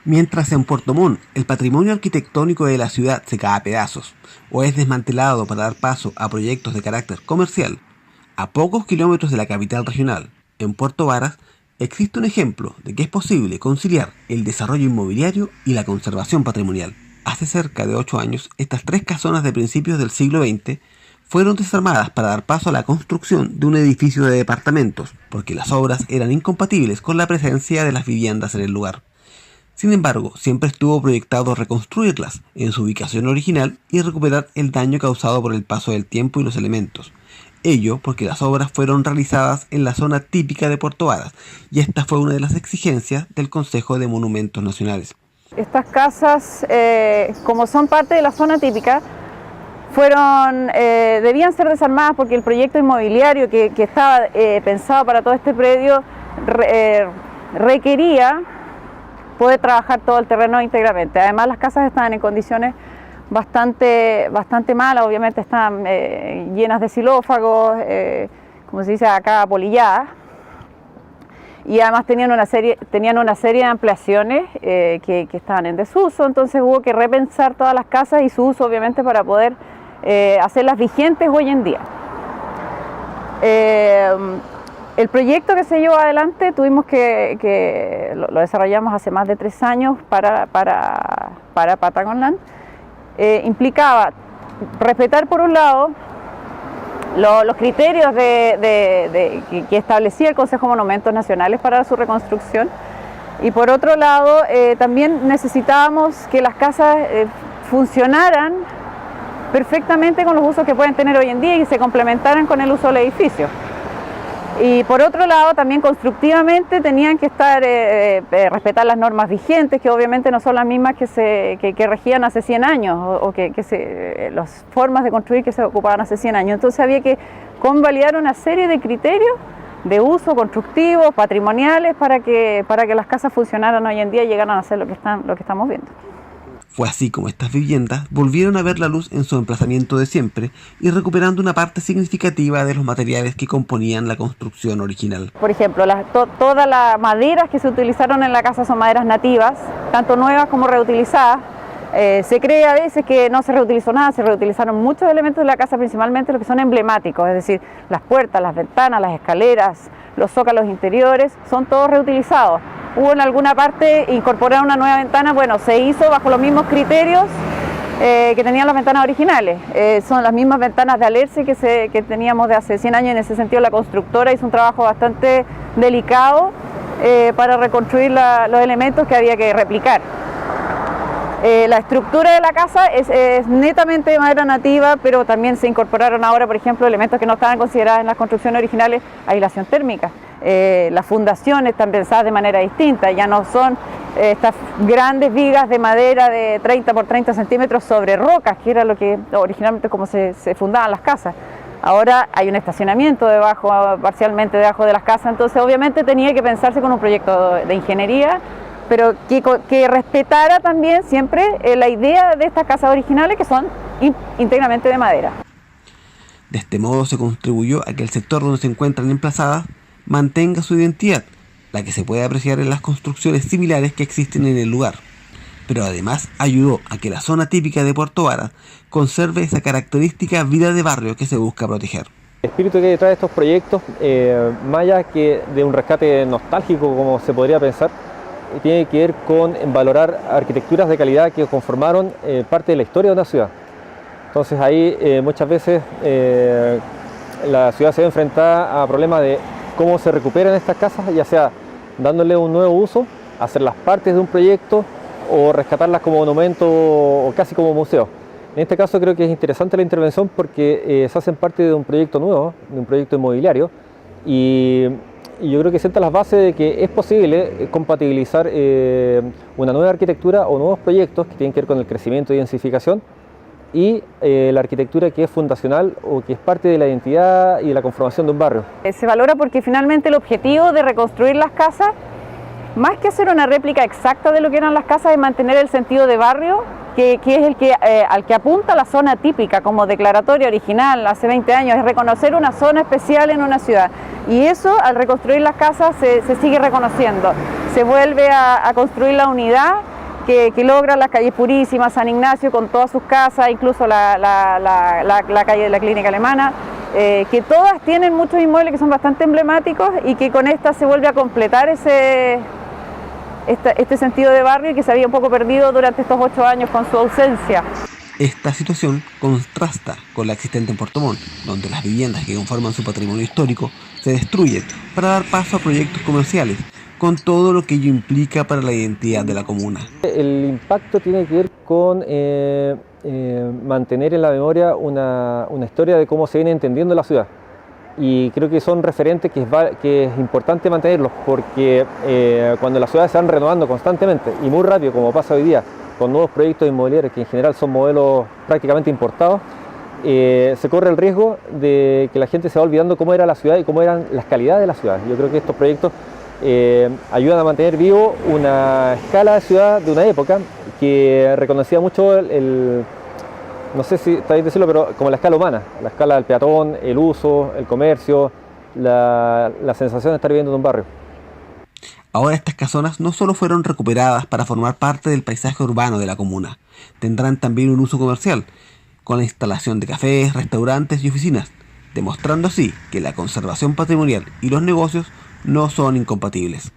Mientras en Puerto Montt el patrimonio arquitectónico de la ciudad se cae a pedazos o es desmantelado para dar paso a proyectos de carácter comercial, a pocos kilómetros de la capital regional, en Puerto Varas, existe un ejemplo de que es posible conciliar el desarrollo inmobiliario y la conservación patrimonial. Hace cerca de 8 años, estas 3 casonas de principios del siglo XX fueron desarmadas para dar paso a la construcción de un edificio de departamentos, porque las obras eran incompatibles con la presencia de las viviendas en el lugar. Sin embargo, siempre estuvo proyectado reconstruirlas en su ubicación original y recuperar el daño causado por el paso del tiempo y los elementos. Ello porque las obras fueron realizadas en la zona típica de Puerto Varas, y esta fue una de las exigencias del Consejo de Monumentos Nacionales. Estas casas, como son parte de la zona típica, debían ser desarmadas porque el proyecto inmobiliario que estaba pensado para todo este predio requería poder trabajar todo el terreno íntegramente. Además, las casas estaban en condiciones bastante malas, obviamente estaban llenas de xilófagos, como se dice acá, apolilladas, y además tenían una serie de ampliaciones que estaban en desuso, entonces hubo que repensar todas las casas y su uso, obviamente, para poder hacerlas vigentes hoy en día. El proyecto que se llevó adelante tuvimos que lo desarrollamos hace más de 3 años para Patagonland. Implicaba respetar por un lado los criterios que establecía el Consejo de Monumentos Nacionales para su reconstrucción, y por otro lado también necesitábamos que las casas funcionaran perfectamente con los usos que pueden tener hoy en día y se complementaran con el uso del edificio. Y por otro lado, también constructivamente tenían que respetar las normas vigentes, que obviamente no son las mismas que regían hace 100 años, o las formas de construir que se ocupaban hace 100 años. Entonces había que convalidar una serie de criterios de uso constructivos, patrimoniales, para que las casas funcionaran hoy en día y llegaran a ser lo que estamos viendo. Fue así como estas viviendas volvieron a ver la luz en su emplazamiento de siempre y recuperando una parte significativa de los materiales que componían la construcción original. Por ejemplo, todas las maderas que se utilizaron en la casa son maderas nativas, tanto nuevas como reutilizadas. Se cree a veces que no se reutilizó nada, se reutilizaron muchos elementos de la casa, principalmente los que son emblemáticos, es decir, las puertas, las ventanas, las escaleras, los zócalos interiores, son todos reutilizados. Hubo en alguna parte incorporar una nueva ventana, bueno, se hizo bajo los mismos criterios que tenían las ventanas originales. Son las mismas ventanas de alerce que teníamos de hace 100 años. En ese sentido, la constructora hizo un trabajo bastante delicado para reconstruir los elementos que había que replicar. La estructura de la casa es netamente de madera nativa, pero también se incorporaron ahora, por ejemplo, elementos que no estaban considerados en las construcciones originales: aislación térmica. Las fundaciones están pensadas de manera distinta, ya no son estas grandes vigas de madera de 30 por 30 centímetros sobre rocas, que era lo que originalmente como se fundaban las casas. Ahora hay un estacionamiento parcialmente debajo de las casas, entonces obviamente tenía que pensarse con un proyecto de ingeniería, pero que respetara también siempre la idea de estas casas originales, que son íntegramente de madera. De este modo se contribuyó a que el sector donde se encuentran emplazadas mantenga su identidad, la que se puede apreciar en las construcciones similares que existen en el lugar, pero además ayudó a que la zona típica de Puerto Varas conserve esa característica vida de barrio que se busca proteger. El espíritu que hay detrás de estos proyectos, más allá que de un rescate nostálgico, como se podría pensar, tiene que ver con valorar arquitecturas de calidad que conformaron parte de la historia de una ciudad. Entonces ahí muchas veces la ciudad se ve enfrentada a problemas de cómo se recuperan estas casas, ya sea dándole un nuevo uso, hacerlas partes de un proyecto o rescatarlas como monumento o casi como museo. En este caso creo que es interesante la intervención porque se hacen parte de un proyecto nuevo, de un proyecto inmobiliario, y yo creo que sienta las bases de que es posible compatibilizar una nueva arquitectura o nuevos proyectos que tienen que ver con el crecimiento y densificación y la arquitectura que es fundacional o que es parte de la identidad y de la conformación de un barrio. Se valora porque finalmente el objetivo de reconstruir las casas, más que hacer una réplica exacta de lo que eran las casas, es mantener el sentido de barrio, que es al que apunta la zona típica como declaratoria original hace 20 años, es reconocer una zona especial en una ciudad. Y eso, al reconstruir las casas, se sigue reconociendo. Se vuelve a construir la unidad que logra las calles Purísimas, San Ignacio con todas sus casas, incluso la calle de la Clínica Alemana, que todas tienen muchos inmuebles que son bastante emblemáticos y que con esta se vuelve a completar este sentido de barrio que se había un poco perdido durante estos 8 años con su ausencia. Esta situación contrasta con la existente en Puerto Montt, donde las viviendas que conforman su patrimonio histórico se destruyen para dar paso a proyectos comerciales, con todo lo que ello implica para la identidad de la comuna. El impacto tiene que ver con mantener en la memoria una historia de cómo se viene entendiendo la ciudad. Y creo que son referentes que es importante mantenerlos, porque cuando las ciudades se van renovando constantemente y muy rápido, como pasa hoy día, con nuevos proyectos inmobiliarios que en general son modelos prácticamente importados, se corre el riesgo de que la gente se va olvidando cómo era la ciudad y cómo eran las calidades de la ciudad. Yo creo que estos proyectos ayudan a mantener vivo una escala de ciudad de una época que reconocía mucho no sé si está bien decirlo, pero como la escala humana, la escala del peatón, el uso, el comercio, la sensación de estar viviendo en un barrio. Ahora estas casonas no solo fueron recuperadas para formar parte del paisaje urbano de la comuna, tendrán también un uso comercial, con la instalación de cafés, restaurantes y oficinas, demostrando así que la conservación patrimonial y los negocios no son incompatibles.